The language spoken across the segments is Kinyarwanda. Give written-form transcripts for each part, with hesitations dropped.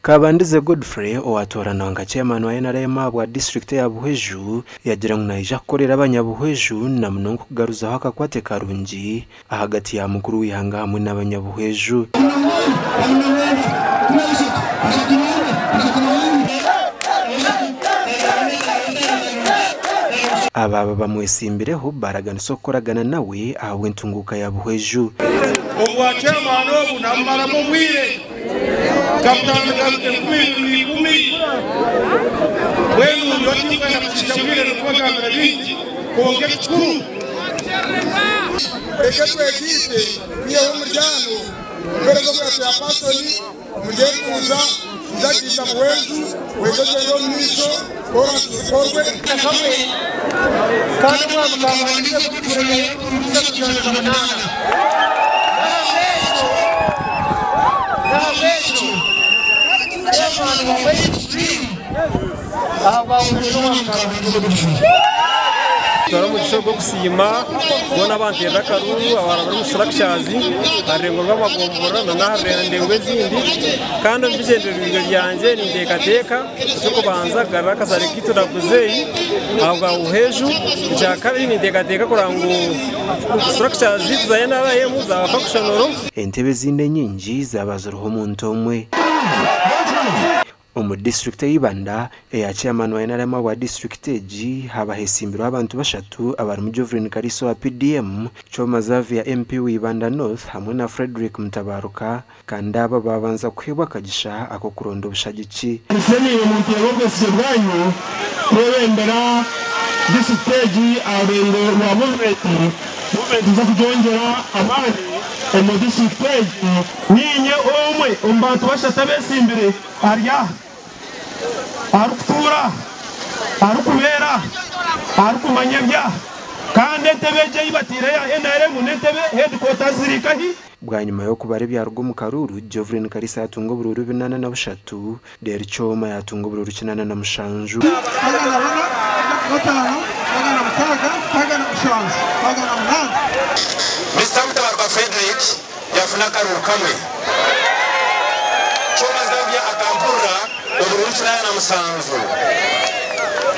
Kabandize Godfrey owatorana nga chairman wa NRM wa district ya Buhweju yagira ngo naija korera abanyabuhweju na muno kugaruza hakakwate karungi ahagati ya mukuru wihanga hamwe n'abanyabuhweju. Ababa bamwesimbireho baragana sokoragana nawe ahawe ntunguka ya Buhweju. Obwa chairman obu namara mu bwire kapitani kamwe kumi wenu yoti kwenda kushikamira n'ukubagambira bingi konge kikuru ekatwe ekite niyo umuryango berego bwa pasoni mugenduza zakita Buhweju wejeje yo miso ora tukorwe kamwe kandi mwamuganga wandike kutureye kutureye kumanana Turamugisha bwo kusima bona bantera karuru abara bari structures arengo rw'amagombora na naharende zindi kandi mbigenderero ryanje ni ndekateka cyo kubanza garaka sare kito nakuzeyi ahubwo Buhweju cya kabiri ni ndekateka kurango structures zizayenda bayemu za functional entebe zinde nyingi zabazuruho mu ntomwe Omu district y'Ibanda ya chairman wa NRM wa district eji habahesimbiro abantu bashatu abari mu Jovrin Kariso wa PDM Choma Zavi ya MP w'Ibanda North hamwe na Frederick Mutabaruka kandi aba babanza kwebwa kagisha ako kuronda ubushagici Seni umuntu yogose bwanyu kwebendera district eji arengo wa movement za kujongera amani omu district eji ninye omwe umbantu bashata besimbire arya arukutura arukubera arukumanyabya kandi tebeje ibatire ya NRM netebe headquarters zirikahi bwa nyuma yo kubare bya rugo mu Karuru Jovrin Karisa yatunga bururu 83 der Choma yatunga bururu 97 Mr. Mutabaruka Frederick yafuna Karuru kamwe Choma Zavi akampura ubururu 97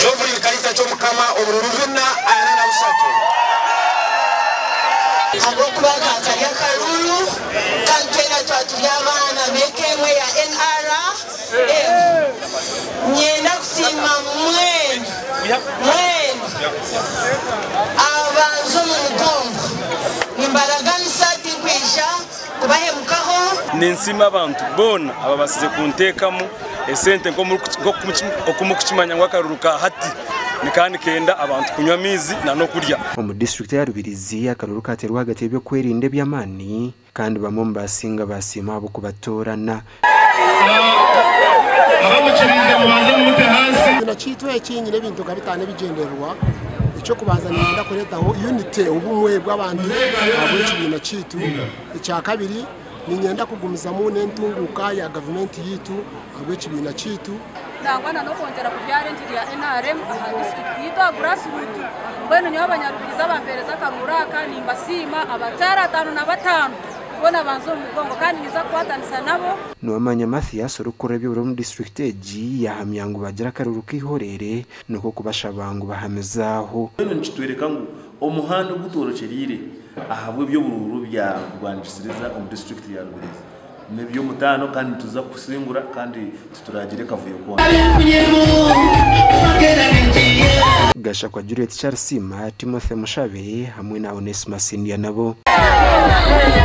Jovrin Karisa cyo mukama ubururu 43 Abo kubagata ya Karuru kantena twatuyabana mekemwe ya NR nyenda kusima mwenu abanzo mu mugongo nimbaraga nisati kwisha kubahemukaho ninsima abantu bona aba basize kuntekamo esente ngo okumukuchimanya ngo akaruruka hati nikandi kenda abantu kunywa amizi na no kurya Omu district ya Rubirizi akaruru katerwa hagati y'ibyo kwerinde by'amani kandi bamwe basinga basima abo kubatorana abamuchirize mubanza mute hasi na chitwe ekinyire bintu kabitane bigenderwa icyo kubazanira ndakoretaho unity ubumwe bw'abantu abo kibina chitu icya kabiri ni nyenda kugumiza mu nentunguka ya government yitu abo kibina chitu ndangwana no kongera kubyare njiri ya NRM aha district yitwa grassroots bwene nyo abanyarugiza bampereza karuraka nimba sima abatara 5 na 5 bona banzo mugongo kandi niza kwatanisa nabo Nuwamanya Mathias urukore byo mu district eji yahamyango bagira karuru kihorere nuko kubasha bangu bahamezaho none ncitwereka ngo umuhanda gutorocerire ahabwe byo bururu bya Rwandisiriza mu district ya Rubirizi nebyo mutano kandi tuza kusingura kandi tuturagire kavuye kwa Gasha kwa Juliet Charsima Timothy Mushabe hamwe na Onesmus India nabo